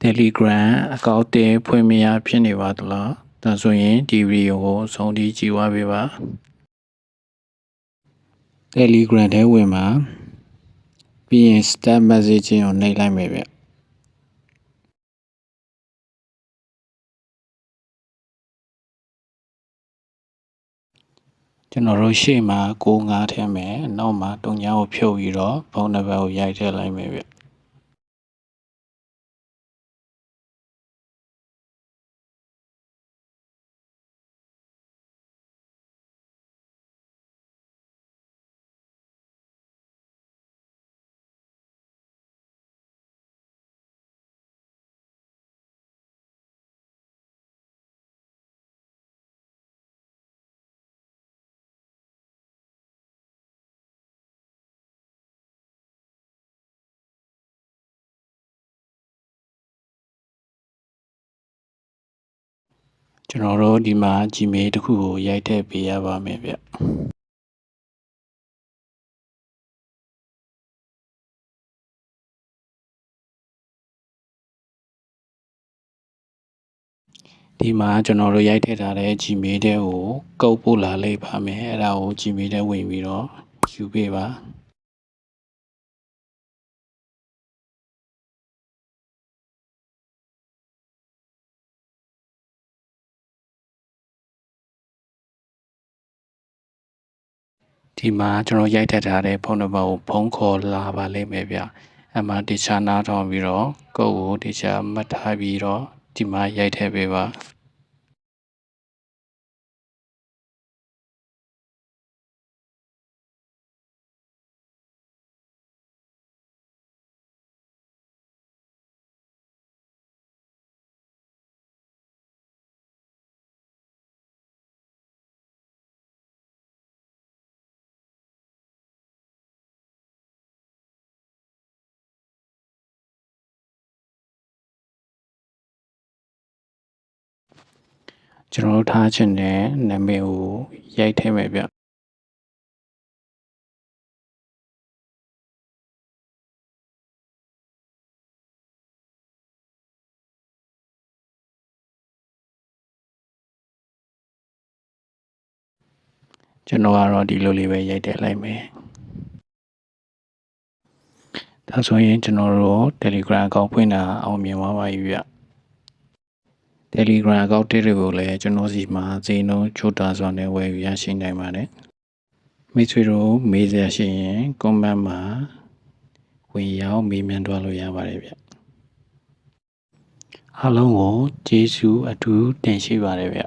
Telegram အကောင့်တွေဖွင့်မရဖြစ်နေပါသလား။ဒါဆိုရင်ဒီဗီဒီယိုကိုအဆုံးထိကြည့်ပါပေးပါ။ Telegram ထဲဝင်မှာပြီးရင် Start Messaging ကိုနှိပ်လိုက်မယ်ဗျ။ကျွန်တော်တို့ရှေ့မှာ95ထည့်မယ်။နောက်မှာတုံညာကိုဖြုတ်ပြီးတော့ဖုန်းနံပါတ်ကိုရိုက်ထည့်လိုက်မယ်ဗျ။ကျွန်တော်တို့ဒီမှာ Gmail တစ်ခုကိုရိုက်ထည့်ပေးရပါမယ်ဗျ။ဒီမှာကျွန်တော်တို့ရိုက်ထည့်ထားတဲ့ Gmail တဲ့ကိုကုတ်ပို့လာလိမ့်ပါမယ်။အဲ့ဒါကို Gmail တဲ့ဝင်ပြီးတော့ယူပေးပါ။ဒီမှာကျွန်တော်ရိုက်ထည့်ထားတဲ့ဖုန်းနံပါတ်ကိုဖုန်းခေါ်လာပါလိမ့်မယ်ဗျ။အဲ့မှာတခြားနားထောင်ပြီးတော့ကုတ်ကိုတခြားမှတ်ထားပြီးတော့ဒီမှာရိုက်ထည့်ပေးပါ။ကျွန်တော်တို့ထားချင်တဲ့နာမည်ကိုရိုက်ထည့်မယ်ဗျကျွန်တော်ကတော့ဒီလိုလေးပဲရိုက်ထည့်လိုက်မယ်ဒါဆိုရင်ကျွန်တော်တို့ Telegram အကောင့်ဖွင့်တာအောင်မြင်သွားပါပြီဗျTelegram အကောင့်တွေကိုလည်းကျွန်တော်စီမှာဈေးနှုန်းချို့တာစွာနဲ့ဝယ်ယူရရှိနိုင်ပါတယ်မိတ်ဆွေတို့မေးစရာရှိရင် comment မှာဝင်ရောက်မေးမြန်းသွားလို့ရပါတယ်ဗျအားလုံးကိုကျေးဇူးအထူးတင်ရှိပါတယ်ဗျ